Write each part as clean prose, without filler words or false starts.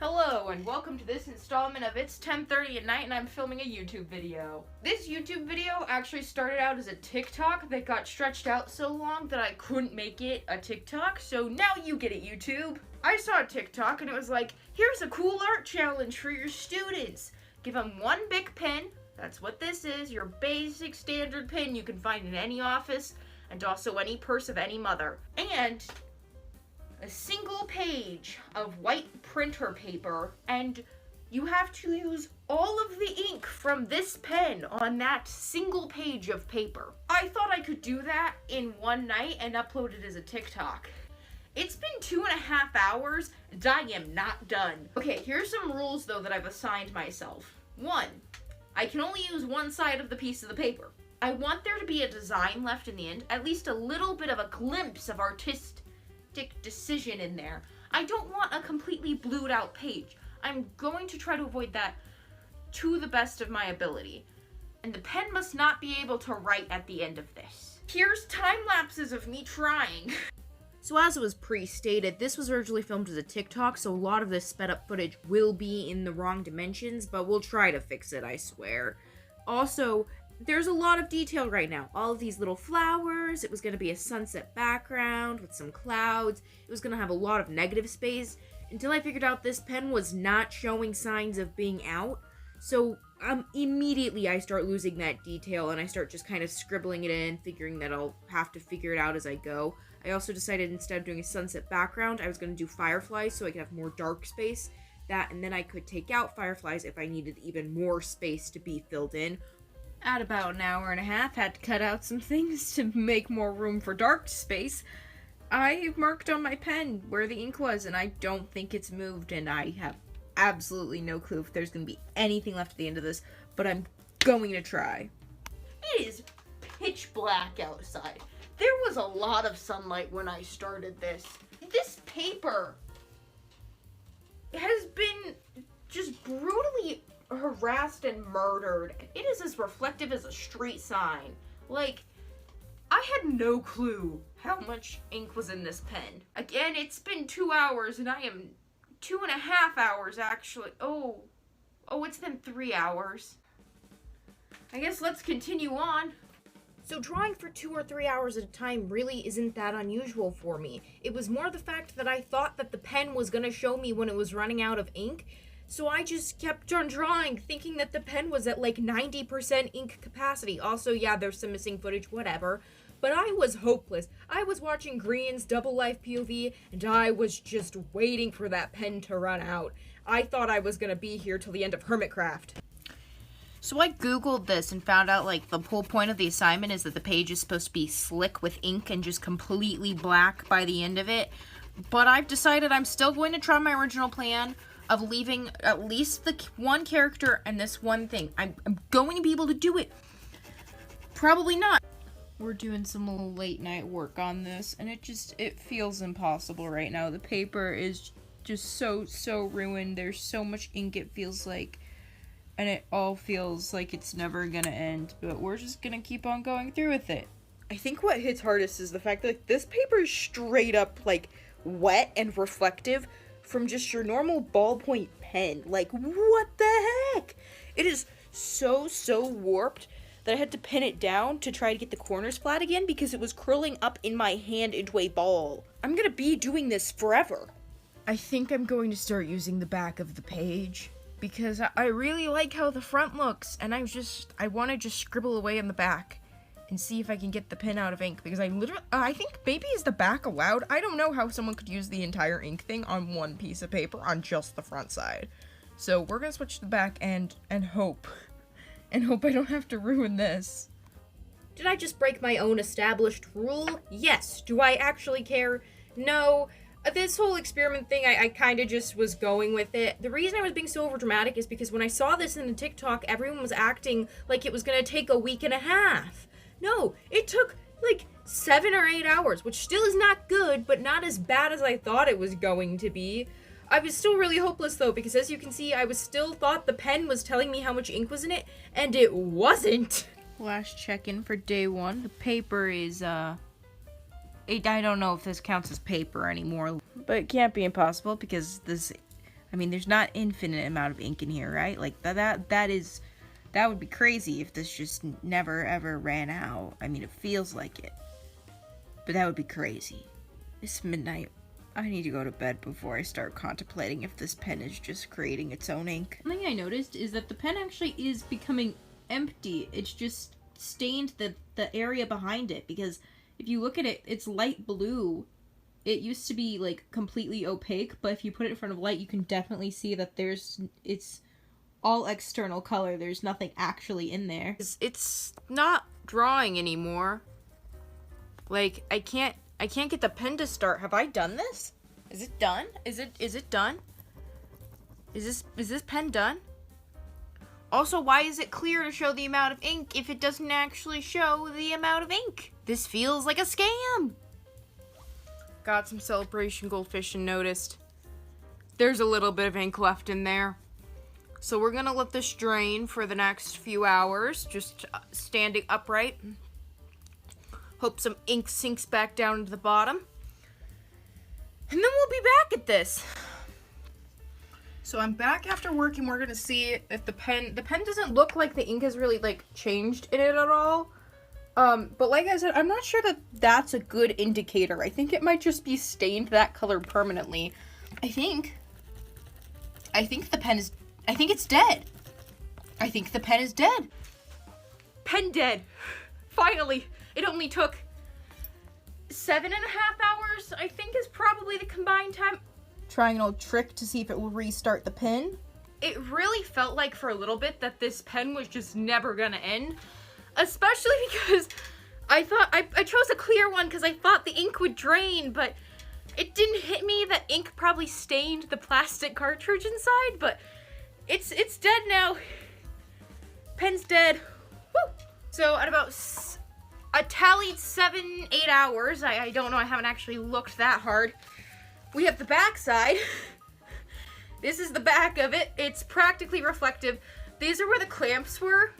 Hello and welcome to this installment of It's 10:30 at night and I'm filming a YouTube video. This YouTube video actually started out as a TikTok that got stretched out so long that I couldn't make it a TikTok, so now you get it, YouTube. I saw a TikTok and it was like, here's a cool art challenge for your students. Give them one big pen, that's what this is, your basic standard pen you can find in any office and also any purse of any mother. And a single page of white printer paper, and you have to use all of the ink from this pen on that single page of paper. I thought I could do that in one night and upload it as a TikTok. It's been 2.5 hours and I am not done. Okay, here's some rules though that I've assigned myself. 1, I can only use one side of the piece of the paper. I want there to be a design left in the end, at least a little bit of a glimpse of artistic decision in there. I don't want a completely blued out page. I'm going to try to avoid that to the best of my ability. And the pen must not be able to write at the end of this. Here's time lapses of me trying. So as it was pre-stated, this was originally filmed as a TikTok, so a lot of this sped up footage will be in the wrong dimensions, but we'll try to fix it, I swear. Also, there's a lot of detail right now. All of these little flowers, it was going to be a sunset background with some clouds, it was going to have a lot of negative space, until I figured out this pen was not showing signs of being out, so immediately I start losing that detail, and I start just kind of scribbling it in, figuring that I'll have to figure it out as I go. I also decided instead of doing a sunset background, I was going to do fireflies so I could have more dark space, and then I could take out fireflies if I needed even more space to be filled in. At about an hour and a half, had to cut out some things to make more room for dark space. I marked on my pen where the ink was, and I don't think it's moved, and I have absolutely no clue if there's going to be anything left at the end of this, but I'm going to try. It is pitch black outside. There was a lot of sunlight when I started this. This paper has been just brutally harassed and murdered. It is as reflective as a street sign. Like, I had no clue how much ink was in this pen. Again, it's been 2 hours and I am 2.5 hours actually. Oh, it's been 3 hours. I guess let's continue on. So drawing for 2 or 3 hours at a time really isn't that unusual for me. It was more the fact that I thought that the pen was going to show me when it was running out of ink, so I just kept on drawing, thinking that the pen was at like 90% ink capacity. Also, yeah, there's some missing footage, whatever. But I was hopeless. I was watching Grian's Double Life POV, and I was just waiting for that pen to run out. I thought I was going to be here till the end of Hermitcraft. So I googled this and found out, like, the whole point of the assignment is that the page is supposed to be slick with ink and just completely black by the end of it. But I've decided I'm still going to try my original plan of leaving at least the one character and this one thing. I'm going to be able to do it. Probably not. We're doing some little late night work on this, and it feels impossible right now. The paper is just so ruined. There's so much ink, it feels like. And it all feels like it's never gonna end, but we're just gonna keep on going through with it. I think what hits hardest is the fact that, like, this paper is straight up, like, wet and reflective from just your normal ballpoint pen. Like, what the heck? It is so warped that I had to pin it down to try to get the corners flat again because it was curling up in my hand into a ball. I'm gonna be doing this forever. I think I'm going to start using the back of the page, because I really like how the front looks, and I want to just scribble away on the back and see if I can get the pen out of ink, because I think maybe is the back allowed? I don't know how someone could use the entire ink thing on one piece of paper on just the front side. So we're gonna switch to the back and hope I don't have to ruin this. Did I just break my own established rule? Yes. Do I actually care? No. This whole experiment thing, I kind of just was going with it. The reason I was being so overdramatic is because when I saw this in the TikTok, everyone was acting like it was going to take a week and a half. No, it took like 7 or 8 hours, which still is not good, but not as bad as I thought it was going to be. I was still really hopeless though, because as you can see, I was still thought the pen was telling me how much ink was in it, and it wasn't. Last check-in for day 1. The paper is, I don't know if this counts as paper anymore, but it can't be impossible because this I mean, there's not infinite amount of ink in here, right? Like, that would be crazy if this just never ever ran out. I mean, it feels like it. But that would be crazy. It's midnight. I need to go to bed before I start contemplating if this pen is just creating its own ink. One thing I noticed is that the pen actually is becoming empty. It's just stained the area behind it, because if you look at it, it's light blue. It used to be like completely opaque, but if you put it in front of light, you can definitely see that it's all external color. There's nothing actually in there. It's not drawing anymore. Like, I can't get the pen to start. Have I done this? Is it done? Is it done? Is this pen done? Also, why is it clear to show the amount of ink if it doesn't actually show the amount of ink? This feels like a scam. Got some Celebration Goldfish and noticed there's a little bit of ink left in there. So we're gonna let this drain for the next few hours, just standing upright. Hope some ink sinks back down to the bottom. And then we'll be back at this. So I'm back after work, and we're gonna see if the pen doesn't look like the ink has really like changed in it at all. But like I said, I'm not sure that that's a good indicator. I think it might just be stained that color permanently. I think the pen is, I think it's dead. I think the pen is dead. Pen dead. Finally. It only took 7.5 hours, I think is probably the combined time. Trying an old trick to see if it will restart the pen. It really felt like for a little bit that this pen was just never gonna end. Especially because I thought, I chose a clear one because I thought the ink would drain, but it didn't hit me that ink probably stained the plastic cartridge inside, but it's dead now. Pen's dead. Woo! So at about a tallied 7-8 hours, I don't know, I haven't actually looked that hard. We have the back side. This is the back of it. It's practically reflective. These are where the clamps were.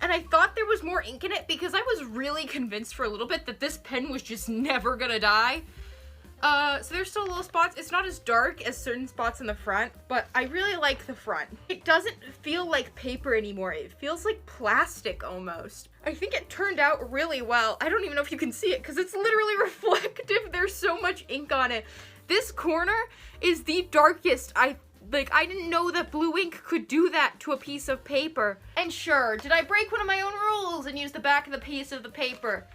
And I thought there was more ink in it because I was really convinced for a little bit that this pen was just never gonna die. So there's still little spots. It's not as dark as certain spots in the front, but I really like the front. It doesn't feel like paper anymore. It feels like plastic almost. I think it turned out really well. I don't even know if you can see it because it's literally reflective. There's so much ink on it. This corner is the darkest. I didn't know that blue ink could do that to a piece of paper. And sure, did I break one of my own rules and use the back of the piece of the paper?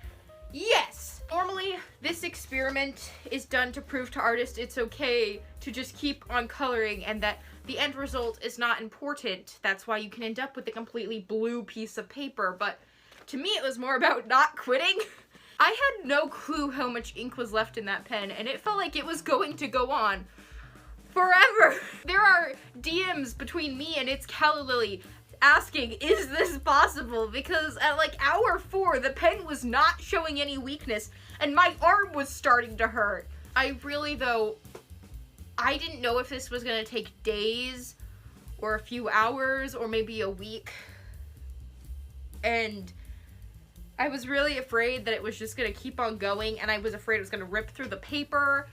Yes! Normally, this experiment is done to prove to artists it's okay to just keep on coloring and that the end result is not important. That's why you can end up with a completely blue piece of paper, but to me it was more about not quitting. I had no clue how much ink was left in that pen, and it felt like it was going to go on forever. There are DMs between me and It's Calla Lily asking, is this possible? Because at like hour 4, the pen was not showing any weakness, and my arm was starting to hurt. I didn't know if this was gonna take days, or a few hours, or maybe a week. And I was really afraid that it was just gonna keep on going, and I was afraid it was gonna rip through the paper.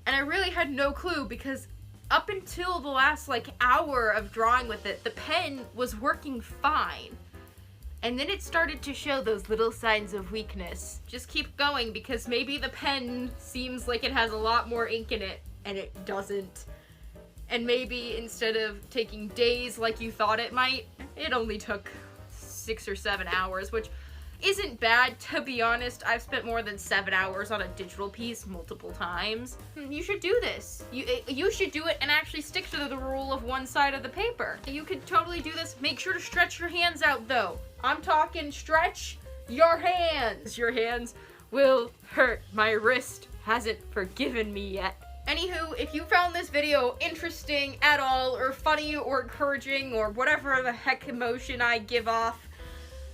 And I really had no clue because up until the last like hour of drawing with it, the pen was working fine. And then it started to show those little signs of weakness. Just keep going because maybe the pen seems like it has a lot more ink in it and it doesn't. And maybe instead of taking days like you thought it might, it only took 6 or 7 hours, which isn't bad, to be honest. I've spent more than 7 hours on a digital piece multiple times. You should do this. You should do it and actually stick to the rule of one side of the paper. You could totally do this. Make sure to stretch your hands out though. I'm talking stretch your hands. Your hands will hurt. My wrist hasn't forgiven me yet. Anywho, if you found this video interesting at all, or funny, or encouraging, or whatever the heck emotion I give off,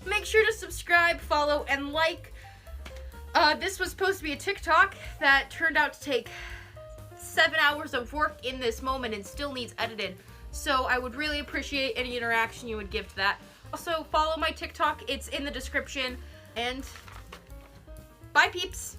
make sure to subscribe, follow, and like. This was supposed to be a TikTok that turned out to take 7 hours of work in this moment and still needs edited. So I would really appreciate any interaction you would give to that. Also, follow my TikTok. It's in the description. And bye, peeps.